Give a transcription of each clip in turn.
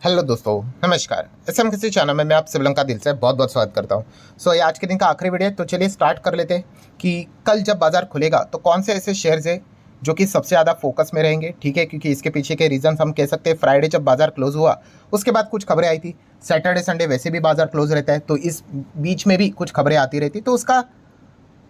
Hello दोस्तों, नमस्कार। SM किसी चैनल में मैं आप सभी लोगों का दिल से बहुत बहुत स्वागत करता हूं। ये आज के दिन का आखिरी वीडियो है, तो चलिए स्टार्ट कर लेते हैं कि कल जब बाजार खुलेगा तो कौन से ऐसे शेयर्स है जो कि सबसे ज़्यादा फोकस में रहेंगे। ठीक है, क्योंकि इसके पीछे के रीजन हम कह सकते हैं फ्राइडे जब बाजार क्लोज हुआ उसके बाद कुछ खबरें आई थी। सैटरडे संडे वैसे भी बाजार क्लोज रहता है, तो इस बीच में भी कुछ खबरें आती रहती, तो उसका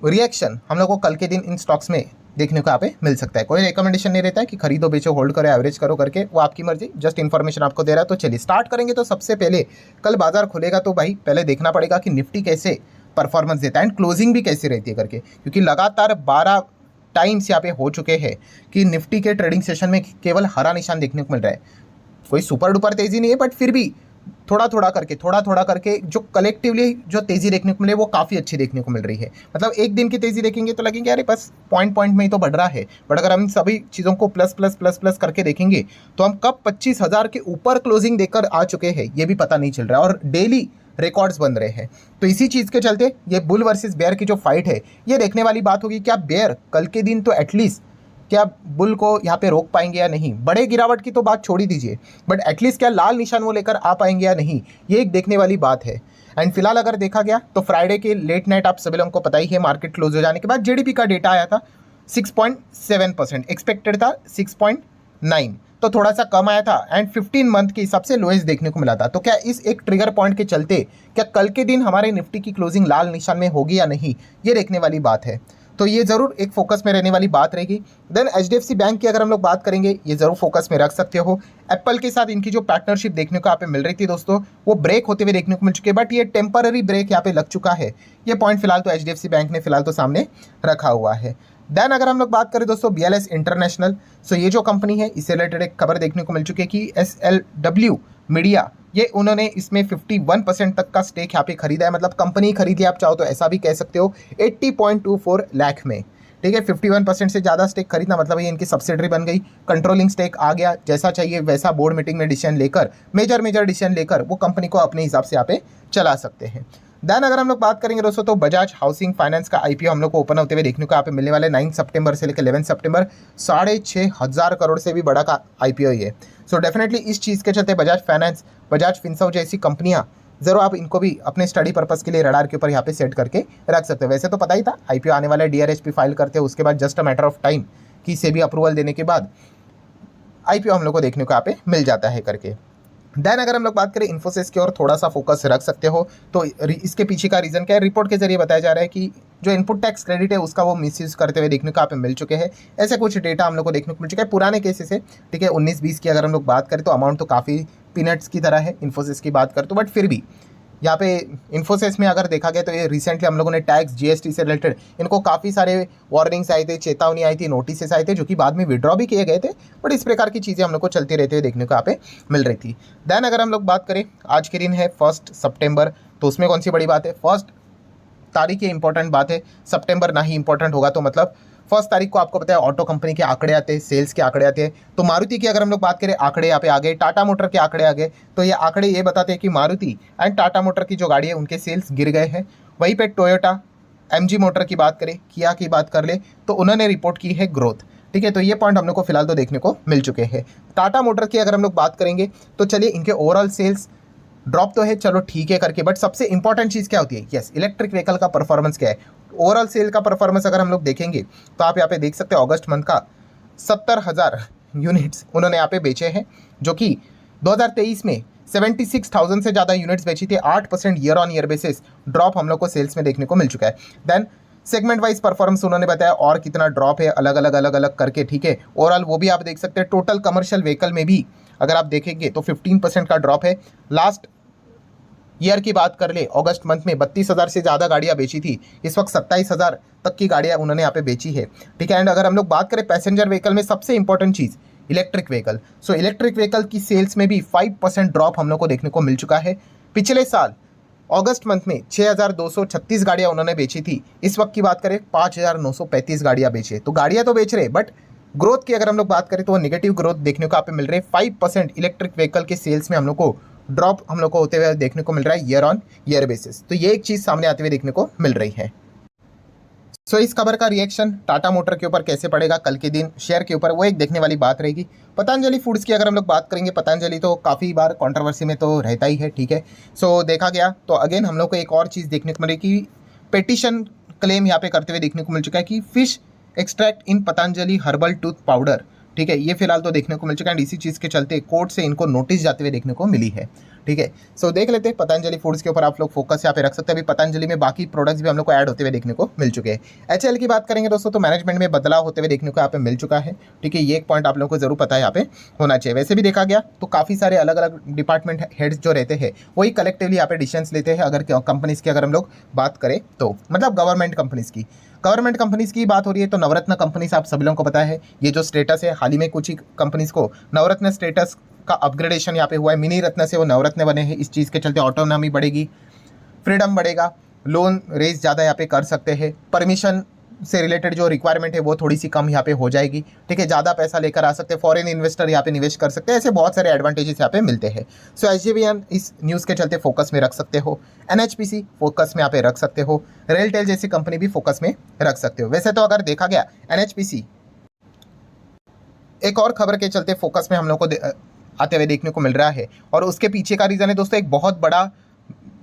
रिएक्शन हम लोग को कल के दिन इन स्टॉक्स में देखने को यहाँ पे मिल सकता है। कोई रिकमेंडेशन नहीं रहता है कि खरीदो बेचो होल्ड करो एवरेज करो करके, वो आपकी मर्जी, जस्ट इन्फॉर्मेशन आपको दे रहा है। तो चलिए स्टार्ट करेंगे। तो सबसे पहले कल बाजार खुलेगा तो भाई पहले देखना पड़ेगा कि निफ्टी कैसे परफॉर्मेंस देता है एंड क्लोजिंग भी कैसी रहती है करके, क्योंकि लगातार 12 टाइम्स यहाँ पे हो चुके हैं कि निफ्टी के ट्रेडिंग सेशन में केवल हरा निशान देखने को मिल रहा है। कोई सुपर डुपर तेजी नहीं है, बट फिर भी थोड़ा थोड़ा थोड़ा करके जो कलेक्टिवली जो तेज़ी देखने को मिले वो काफ़ी अच्छी देखने को मिल रही है। मतलब एक दिन की तेज़ी देखेंगे तो लगेंगे अरे बस पॉइंट पॉइंट में ही तो बढ़ रहा है, बट अगर हम सभी चीज़ों को प्लस प्लस प्लस प्लस करके देखेंगे तो हम कब 25,000 के ऊपर क्लोजिंग देकर आ चुके हैं ये भी पता नहीं चल रहा है, और डेली रिकॉर्ड्स बन रहे हैं। तो इसी चीज़ के चलते ये बुल वर्सेस बेयर की जो फाइट है ये देखने वाली बात होगी। क्या बेयर कल के दिन तो एटलीस्ट क्या बुल को यहाँ पे रोक पाएंगे या नहीं। बड़े गिरावट की तो बात छोड़ ही दीजिए, बट एटलीस्ट क्या लाल निशान वो लेकर आ पाएंगे या नहीं, ये एक देखने वाली बात है। एंड फिलहाल अगर देखा गया तो फ्राइडे के लेट नाइट आप सभी लोगों को पता ही है, मार्केट क्लोज हो जाने के बाद जीडीपी का डेटा आया था 6.7%, एक्सपेक्टेड था 6.9, तो थोड़ा सा कम आया था एंड 15 मंथ की सबसे लोएस्ट देखने को मिला था। तो क्या इस एक ट्रिगर पॉइंट के चलते क्या कल के दिन हमारे निफ्टी की क्लोजिंग लाल निशान में होगी या नहीं, ये देखने वाली बात है। तो ये ज़रूर एक फोकस में रहने वाली बात रहेगी। देन एचडीएफसी बैंक की अगर हम लोग बात करेंगे, ये ज़रूर फोकस में रख सकते हो। एप्पल के साथ इनकी जो पार्टनरशिप देखने को यहाँ पे मिल रही थी दोस्तों, वो ब्रेक होते हुए देखने को मिल चुके हैं, बट ये टेम्पररी ब्रेक यहाँ पे लग चुका है। ये पॉइंट फिलहाल तो एचडीएफसी बैंक ने फिलहाल तो सामने रखा हुआ है। देन अगर हम लोग बात करें दोस्तों बीएलएस इंटरनेशनल, ये जो कंपनी है इससे रिलेटेड एक खबर देखने को मिल चुकी है कि एसएलडब्ल्यू मीडिया, ये उन्होंने इसमें 51% तक का स्टेक यहाँ पे खरीदा है। मतलब कंपनी खरीदी, आप चाहो तो ऐसा भी कह सकते हो, 80.24 लाख में। ठीक है, 51% से ज़्यादा स्टेक खरीदना मतलब ये इनकी सब्सिडरी बन गई, कंट्रोलिंग स्टेक आ गया। जैसा चाहिए वैसा बोर्ड मीटिंग में डिसीजन लेकर, मेजर डिसीजन लेकर वो कंपनी को अपने हिसाब से यहाँ पे चला सकते हैं। देन अगर हम लोग बात करेंगे दोस्तों तो बजाज हाउसिंग फाइनेंस का आईपीओ हम लोग को ओपन होते हुए देखने को यहाँ पे मिलने वाले 9 सितंबर से लेकर 11 सितंबर, 6,500 करोड़ से भी बड़ा का आईपीओ ये। डेफिनेटली इस चीज़ के चलते बजाज फाइनेंस, बजाज फिनसर्व जैसी कंपनियां जरूर आप इनको भी अपने स्टडी पर्पस के लिए रडार के ऊपर यहाँ पे सेट करके रख सकते हो। वैसे तो पता ही था आईपीओ आने वाला, डीआरएचपी फाइल करते हैं, उसके बाद just a matter of time की सेबी अप्रूवल देने के बाद आईपीओ हम लोग को देखने को यहाँ पे मिल जाता है करके। देन अगर हम लोग बात करें इन्फोसिस की ओर थोड़ा सा फोकस रख सकते हो, तो इसके पीछे का रीज़न क्या है, रिपोर्ट के जरिए बताया जा रहा है कि जो इनपुट टैक्स क्रेडिट है उसका वो मिसयूज करते हुए देखने को यहाँ पे मिल चुके हैं। ऐसे कुछ डेटा हम लोग को देखने को मिल चुका है पुराने केसेस है। ठीक है, 19-20 की अगर हम लोग बात करें तो अमाउंट तो काफ़ी पीनट्स की तरह है इन्फोसिस की बात करें तो, बट फिर भी यहाँ पे इन्फोसिस में अगर देखा गया तो ये रिसेंटली हम लोगों ने टैक्स जीएसटी से रिलेटेड इनको काफ़ी सारे वार्निंग्स आए थे, चेतावनी आई थी, नोटिस आए थे, जो कि बाद में विड्रॉ भी किए गए थे। बट इस प्रकार की चीज़ें हम लोग को चलती रहते हुए देखने को यहाँ पे मिल रही थी। देन अगर हम लोग बात करें, आज के दिन है 1 सितंबर, तो उसमें कौन सी बड़ी बात है, 1 तारीख ये इंपॉर्टेंट बात है। सितंबर ना ही इंपॉर्टेंट होगा तो मतलब 1 तारीख को आपको पता है ऑटो कंपनी के आंकड़े आते हैं, सेल्स के आंकड़े आते हैं। तो मारुति की अगर हम लोग बात करें आंकड़े यहाँ पे आ गए, टाटा मोटर के आंकड़े आ गए, तो ये आंकड़े ये बताते हैं कि मारुति एंड टाटा मोटर की जो गाड़ी है उनके सेल्स गिर गए हैं। वहीं पे टोयोटा, एमजी मोटर की बात करें, किया की बात कर ले तो उन्होंने रिपोर्ट की है ग्रोथ। ठीक है, तो ये पॉइंट हम लोग को फिलहाल तो देखने को मिल चुके हैं। टाटा मोटर की अगर हम लोग बात करेंगे तो चलिए इनके ओवरऑल सेल्स ड्रॉप तो है, चलो ठीक है करके, बट सबसे इंपॉर्टेंट चीज़ क्या होती है, यस, इलेक्ट्रिक व्हीकल का परफॉर्मेंस क्या है। ओवरऑल सेल का परफॉर्मेंस अगर हम लोग देखेंगे तो आप यहाँ पे देख सकते हैं अगस्त मंथ का 70,000 यूनिट्स उन्होंने यहाँ पे बेचे हैं, जो कि 2023 में 76,000 से ज़्यादा यूनिट्स बेची थी। 8% year on year basis drop हम लोग को सेल्स में देखने को मिल चुका है। देन सेगमेंट वाइज परफॉर्मेंस उन्होंने बताया और कितना ड्रॉप है अलग अलग करके। ठीक है, ओवरऑल वो भी आप देख सकते हैं। टोटल कमर्शियल व्हीकल में भी अगर आप देखेंगे तो 15% का ड्रॉप है। लास्ट ईयर की बात कर ले, अगस्त मंथ में 32,000 से ज़्यादा गाड़ियाँ बेची थी, इस वक्त 27,000 तक की गाड़ियाँ उन्होंने यहाँ पे बेची है। ठीक है, एंड अगर हम लोग बात करें पैसेंजर व्हीकल में सबसे इंपॉर्टेंट चीज़ इलेक्ट्रिक व्हीकल, इलेक्ट्रिक व्हीकल की सेल्स में भी 5% ड्रॉप हम लोग को देखने को मिल चुका है। पिछले साल अगस्त मंथ में 6,236 गाड़ियाँ उन्होंने बेची थी, इस वक्त की बात करें 5,935 गाड़ियाँ बेचे। तो गाड़ियाँ तो बेच रहे, बट ग्रोथ की अगर हम लोग बात करें तो वो निगेटिव ग्रोथ देखने को यहाँ पे मिल रही है। 5% इलेक्ट्रिक व्हीकल के सेल्स में हम लोग को ड्रॉप हम लोग को होते हुए देखने को मिल रहा है ईयर ऑन ईयर बेसिस। तो ये एक चीज़ सामने आते हुए देखने को मिल रही है। सो इस खबर का रिएक्शन टाटा मोटर के ऊपर कैसे पड़ेगा कल के दिन शेयर के ऊपर, वो एक देखने वाली बात रहेगी। पतंजलि फूड्स की अगर हम लोग बात करेंगे, पतंजलि तो काफ़ी बार कंट्रोवर्सी में तो रहता ही है, ठीक है। सो देखा गया तो अगेन हम लोग को एक और चीज़ देखने को मिली कि पेटिशन क्लेम यहाँ पे करते हुए देखने को मिल चुका है कि फिश एक्सट्रैक्ट इन पतंजलि हर्बल टूथ पाउडर, ठीक है, ये फिलहाल तो देखने को मिल चुका है। इसी चीज़ के चलते कोर्ट से इनको नोटिस जाते हुए देखने को मिली है, ठीक है। सो देख लेते हैं पतंजलि फूड्स के ऊपर आप लोग फोकस यहाँ पे रख सकते हैं। अभी पतंजलि में बाकी प्रोडक्ट्स भी हम लोग को ऐड होते हुए देखने को मिल चुके हैं। एचएल की बात करेंगे दोस्तों तो मैनेजमेंट में बदलाव होते हुए देखने को यहाँ पे मिल चुका है, ठीक है। ये एक पॉइंट आप लोगों को जरूर पता है यहाँ पे होना चाहिए। वैसे भी देखा गया तो काफ़ी सारे अलग अलग डिपार्टमेंट हेड्स जो रहते हैं वही कलेक्टिवली यहाँ पे डिसीजंस लेते हैं। अगर कंपनीज़ की अगर हम लोग बात करें तो मतलब गवर्नमेंट कंपनीज़ की बात हो रही है तो नवरत्न कंपनीज आप सभी लोगों को पता है ये जो स्टेटस है, हाल ही में कुछ ही कंपनीज़ को नवरत्न स्टेटस का अपग्रेडेशन यहाँ पे हुआ है। मिनी रत्न से वो नवरत्न बने हैं। इस चीज़ के चलते ऑटोनॉमी बढ़ेगी, फ्रीडम बढ़ेगा, लोन रेज ज़्यादा यहाँ पे कर सकते हैं, परमिशन से रिलेटेड जो रिक्वायरमेंट है वो थोड़ी सी कम यहाँ पे हो जाएगी, ठीक है। ज़्यादा पैसा लेकर आ सकते हैं, फॉरेन इन्वेस्टर यहाँ पे निवेश कर सकते हैं, ऐसे बहुत सारे एडवांटेजेस यहाँ पे मिलते हैं। सो एसजेवीएन इस न्यूज़ के चलते फोकस में रख सकते हो, एनएचपीसी फोकस में यहाँ पे रख सकते हो, रेलटेल जैसी कंपनी भी फोकस में रख सकते हो। वैसे तो अगर देखा गया एनएचपीसी एक और खबर के चलते फोकस में हम लोग को आते हुए देखने को मिल रहा है, और उसके पीछे का रीज़न है दोस्तों एक बहुत बड़ा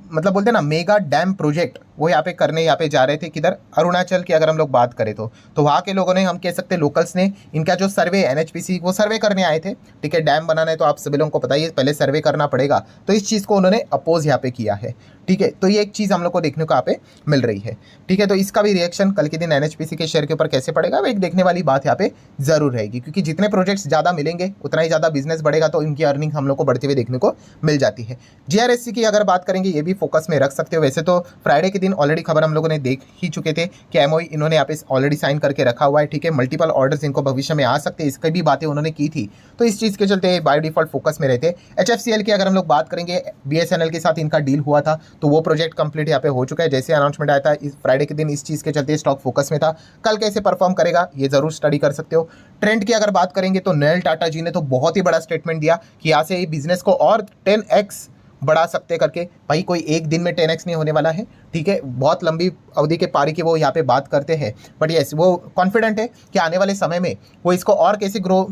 मतलब बोलते हैं ना मेगा डैम प्रोजेक्ट वो यहाँ पे करने यहाँ पे जा रहे थे। किधर? अरुणाचल की अगर हम लोग बात करें तो वहाँ के लोगों ने, हम कह सकते हैं लोकल्स ने, इनका जो सर्वे एनएचपीसी वो सर्वे करने आए थे, ठीक है। डैम बनाना है तो आप सभी लोगों को पता ही है पहले सर्वे करना पड़ेगा, तो इस चीज़ को उन्होंने अपोज यहाँ पे किया है, ठीक है। तो ये एक चीज़ हम लोग को देखने को यहाँ पे मिल रही है, ठीक है। तो इसका भी रिएक्शन कल के दिन एनएचपीसी के शेयर के ऊपर कैसे पड़ेगा वो एक देखने वाली बात यहाँ पे जरूर रहेगी, क्योंकि जितने प्रोजेक्ट्स ज़्यादा मिलेंगे उतना ही ज़्यादा बिजनेस बढ़ेगा, तो इनकी अर्निंग हम लोग को बढ़ते हुए देखने को मिल जाती है। जीआरएससी की अगर बात करेंगे ये भी फोकस में रख सकते हो। वैसे तो फ्राइडे के दिन ऑलरेडी खबर हम लोगों ने देख ही चुके थे कि एमओई इन्होंने यहाँ पे ऑलरेडी साइन करके रखा हुआ है, ठीक है। मल्टीपल ऑर्डर्स इनको भविष्य में आ सकते हैं, इसकी भी बातें उन्होंने की थी, तो इस चीज़ के चलते बाय डिफॉल्ट फोकस में रहते। एचएफसीएल की अगर हम लोग बात करेंगे, बीएसएनएल के साथ इनका डील हुआ था तो वो प्रोजेक्ट कंप्लीट यहाँ पे हो चुका है। जैसे अनाउंसमेंट आया था इस फ्राइडे के दिन, इस चीज़ के चलते स्टॉक फोकस में था। कल कैसे परफॉर्म करेगा ये जरूर स्टडी कर सकते हो। ट्रेंड की अगर बात करेंगे तो नयल टाटा जी ने तो बहुत ही बड़ा स्टेटमेंट दिया कि यहाँ से बिजनेस को और 10x बढ़ा सकते करके। भाई कोई एक दिन में 10x नहीं होने वाला है, ठीक है। बहुत लंबी अवधि के पारी की वो यहाँ पे बात करते हैं, बट यस वो कॉन्फिडेंट है कि आने वाले समय में वो इसको और कैसे ग्रो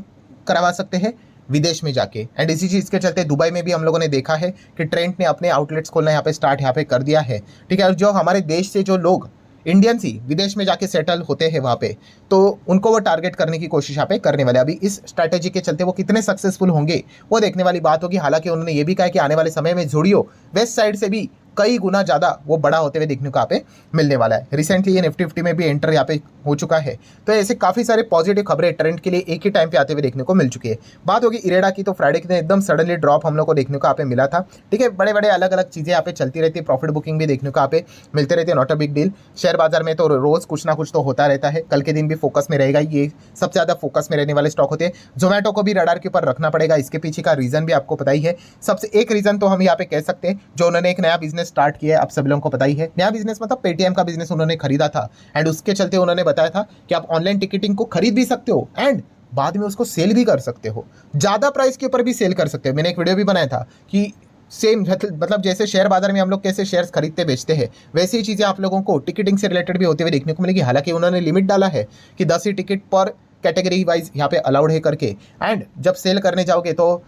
करवा सकते हैं विदेश में जाके। एंड इसी चीज़ के चलते दुबई में भी हम लोगों ने देखा है कि ट्रेंड ने अपने आउटलेट्स खोलना यहाँ पे स्टार्ट यहाँ पे कर दिया है, ठीक है। और जो हमारे देश से जो लोग इंडियंस ही विदेश में जाके सेटल होते हैं वहाँ पे, तो उनको वो टारगेट करने की कोशिश यहाँ पे करने वाले। अभी इस स्ट्रैटेजी के चलते वो कितने सक्सेसफुल होंगे वो देखने वाली बात होगी। हालांकि उन्होंने ये भी कहा कि आने वाले समय में जुड़ियो वेस्ट साइड से भी कई गुना ज़्यादा वो बड़ा होते हुए देखने को यहाँ पे मिलने वाला है। रिसेंटली ये निफ्टी 50 में भी एंटर यहाँ पे हो चुका है। तो ऐसे काफ़ी सारे पॉजिटिव खबरें ट्रेंड के लिए एक ही टाइम पे आते हुए देखने को मिल चुकी है। बात होगी इरेडा की, तो फ्राइडे के दिन एकदम सडनली ड्रॉप हम लोग को देखने को यहाँ पे मिला था, ठीक है। बड़े बड़े अलग अलग चीज़ें यहाँ पे चलती रहती है, प्रॉफिट बुकिंग भी देखने को यहाँ पे मिलते रहते हैं, not a big deal. Share बाजार में तो रोज़ कुछ ना कुछ तो होता रहता है। कल के दिन भी फोकस में रहेगा, ये सबसे ज़्यादा फोकस में रहने वाले स्टॉक होते हैं। जोमेटो को भी रडार के ऊपर रखना पड़ेगा, इसके पीछे का रीज़न भी आपको पता ही है। सबसे एक रीज़न तो हम यहाँ पे कह सकते हैं, जो उन्होंने एक नया बिजनेस स्टार्ट किया है, आप सभी लोगों को पता ही है। नया बिजनेस मतलब पेटीएम का बिजनेस उन्होंने खरीदा था, एंड उसके चलते उन्होंने बताया था कि आप ऑनलाइन टिकटिंग को खरीद भी सकते हो एंड बाद में उसको सेल भी कर सकते हो, ज़्यादा प्राइस के ऊपर भी सेल कर सकते हो। मैंने एक वीडियो भी बनाया था कि सेम मतलब जैसे शेयर बाजार में हम लोग कैसे शेयर्स खरीदते बेचते हैं, वैसी ही चीज़ें आप लोगों को टिकटिंग से रिलेटेड भी होते हुए देखने को मिलेगी। हालांकि उन्होंने लिमिट डाला है कि 10 ही टिकट पर कैटेगरी वाइज यहाँ पे अलाउड है करके, एंड जब सेल करने जाओगे तो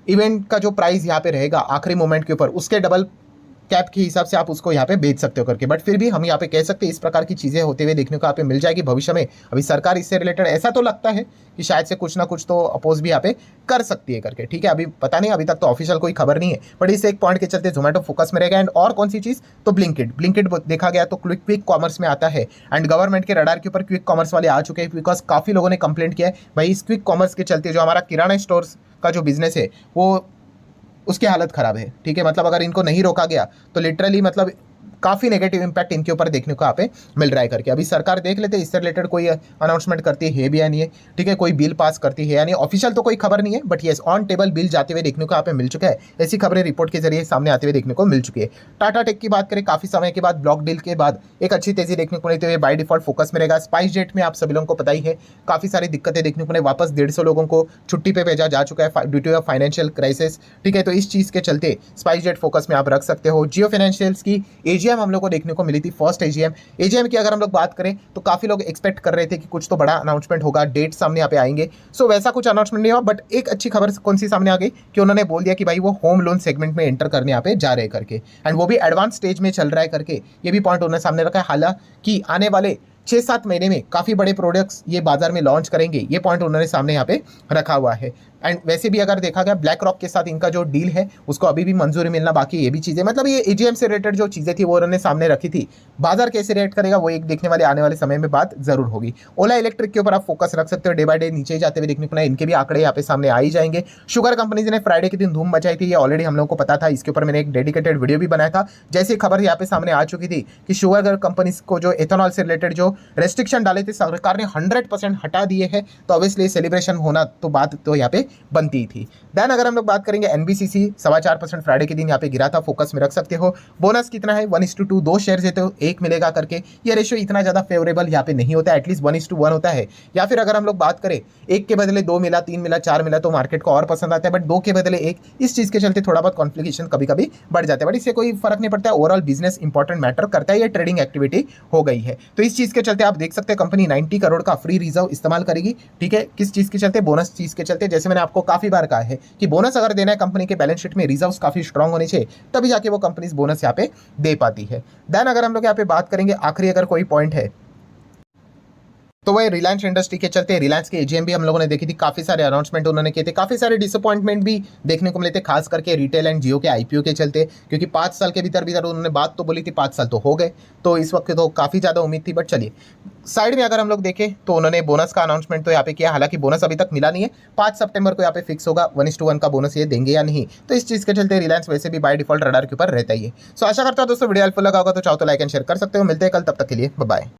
इवेंट का जो प्राइस यहाँ पे रहेगा आखिरी मोमेंट के ऊपर, उसके डबल कैप के हिसाब से आप उसको यहाँ पे बेच सकते हो करके। बट फिर भी हम यहाँ पे कह सकते हैं इस प्रकार की चीज़ें होते हुए देखने को यहाँ पे मिल जाएगी भविष्य में। अभी सरकार इससे रिलेटेड ऐसा तो लगता है कि शायद से कुछ ना कुछ तो अपोज भी यहाँ पे कर सकती है करके, ठीक है। अभी पता नहीं, अभी तक तो ऑफिशियल कोई खबर नहीं है, बट इस एक पॉइंट के चलते जोमेटो फोकस में रहेगा। एंड और कौन सी चीज़, तो ब्लिंकिट देखा गया तो क्विक कॉमर्स में आता है, एंड गवर्नमेंट के रडार के ऊपर क्विक कॉमर्स वाले आ चुके हैं, बिकॉज काफ़ी लोगों ने कंप्लेंट किया है भाई इस क्विक कॉमर्स के चलते जो हमारा किराना स्टोर्स का जो बिजनेस है वो उसकी हालत ख़राब है, ठीक है। मतलब अगर इनको नहीं रोका गया तो लिटरली मतलब काफ़ी नेगेटिव इंपैक्ट इनके ऊपर देखने को यहाँ पे मिल रहा है करके। अभी सरकार देख लेते हैं इससे रिलेटेड कोई अनाउंसमेंट करती है भी या नहीं है, ठीक है। कोई बिल पास करती है या नहीं, ऑफिशियल तो कोई खबर नहीं है, but yes on table bill जाते हुए देखने को यहाँ पे मिल चुका है। ऐसी खबरें रिपोर्ट के जरिए सामने आते हुए देखने को मिल चुकी है। टाटा टेक की बात करें, काफ़ी समय के बाद ब्लॉक डील के बाद एक अच्छी तेजी देखने को मिलती है, बाय डिफॉल्ट फोकस में रहेगा। स्पाइस जेट में आप सभी लोगों को पता ही है काफ़ी सारी दिक्कतें देखने को मिले, वापस 150 लोगों को छुट्टी पे भेजा जा चुका है ड्यू टू फाइनेंशियल क्राइसिस, ठीक है। तो इस चीज़ के चलते स्पाइस जेट फोकस में आप रख सकते हो। जियो फाइनेंशियल्स की एजिया एजीएम हम लोग को देखने को मिली थी, फर्स्ट एजीएम की अगर हम लोग बात करें तो काफ़ी लोग एक्सपेक्ट कर रहे थे कि कुछ तो बड़ा अनाउंसमेंट होगा, डेट सामने यहाँ पे आएंगे। सो वैसा कुछ अनाउंसमेंट नहीं हुआ, बट एक अच्छी खबर कौन सी सामने आ गई कि उन्होंने बोल दिया कि भाई वो होम लोन सेगमेंट में एंटर करने यहाँ पे जा रहे करके, एंड वो भी एडवांस स्टेज में चल रहा है करके, ये भी पॉइंट उन्होंने सामने रखा है। हालांकि आने वाले 6-7 महीने में काफ़ी बड़े प्रोडक्ट्स ये बाजार में लॉन्च करेंगे, ये पॉइंट उन्होंने सामने यहाँ पे रखा हुआ है। एंड वैसे भी अगर देखा गया ब्लैक रॉक के साथ इनका जो डील है उसको अभी भी मंजूरी मिलना बाकी, ये भी चीज़ें मतलब ये एजीएम से रिलेटेड जो चीज़ें थी वो उन्होंने सामने रखी थी। बाजार कैसे रिएक्ट करेगा वो एक देखने वाले आने वाले समय में बात जरूर होगी। ओला इलेक्ट्रिक के ऊपर आप फोकस रख सकते हो, डे बाय डे नीचे जाते हुए देखने को ना, इनके भी आंकड़े यहाँ पे सामने आ ही जाएंगे। शुगर कंपनीज ने फ्राइडे के दिन धूम मचाई थी, ये ऑलरेडी हम लोगों को पता था, इसके ऊपर मैंने एक डेडिकेटेड वीडियो भी बनाया था। जैसे खबर यहाँ पे सामने आ चुकी थी कि शुगर कंपनीज को जो एथेनॉल से रिलेटेड जो रेस्ट्रिक्शन डाले थे सरकार ने 100% हटा दिए हैं, तो ऑब्वियसली सेलिब्रेशन होना तो बात तो यहाँ पे बनती थी। देन अगर हम लोग बात करेंगे एनबीसीसी 4.25% फ्राइडे के दिन यहाँ पे गिरा था, फोकस में रख सकते हो। बोनस कितना है 1:2, 2 शेयर देते हो 1 मिलेगा करके, ये रेशियो इतना ज़्यादा फेवरेबल यहाँ पे नहीं होता है, एटलीस्ट 1:1 होता है। या फिर अगर हम लोग बात करें 1 के बदले 2 मिला, 3 मिला, 4 मिला तो मार्केट को और पसंद आता है, बट 2 के बदले 1, इस चीज़ के चलते थोड़ा बहुत कॉन्फ्लिक्शन कभी कभी बढ़ जाता है, बट इससे कोई फर्क नहीं पड़ता है। ओवरऑल बिजनेस इंपॉर्टेंट मैटर करता है, ये ट्रेडिंग एक्टिविटी हो गई है। तो इस चीज़ के चलते आप देख सकते हैं कंपनी 90 करोड़ का फ्री रिजर्व इस्तेमाल करेगी, ठीक है। किस चीज़ के चलते? बोनस चीज़ के चलते। जैसे मैंने आपको काफ़ी बार कहा है कि बोनस अगर देना है कंपनी के बैलेंस शीट में रिजर्व्स काफ़ी स्ट्रांग होने चाहिए, तभी जाके वो कंपनीज बोनस यहाँ पे दे पाती है। देन अगर हम लोग यहाँ पे बात करेंगे आखिरी अगर कोई पॉइंट है तो वह रिलायंस इंडस्ट्री के चलते, रिलायंस के एजीएम भी हम लोगों ने देखी थी, काफ़ी सारे अनाउंसमेंट उन्होंने किए थे, काफ़ी सारे डिसअपॉइंटमेंट भी देखने को मिले थे, खास करके रिटेल एंड जियो के आईपीओ के चलते, क्योंकि 5 साल के भीतर उन्होंने बात तो बोली थी, 5 साल तो हो गए, तो इस वक्त तो काफ़ी ज़्यादा उम्मीद थी। बट चलिए साइड में अगर हम लोग देखें तो उन्होंने बोनस का अनाउंसमेंट तो यहाँ पे किया, हालांकि बोनस अभी तक मिला नहीं है, 5 सितंबर को यहाँ पे फिक्स होगा 1:1 का बोनस ये देंगे या नहीं, तो इस चीज़ के चलते रिलायंस वैसे भी बाय डिफॉल्ट रडार के ऊपर रहता ही है। सो आशा करता हूँ दोस्तों वीडियो हेल्पफुल लगा होगा, तो चाहो तो लाइक एंड शेयर कर सकते हो। मिलते हैं कल, तब तक के लिए बाय बाय।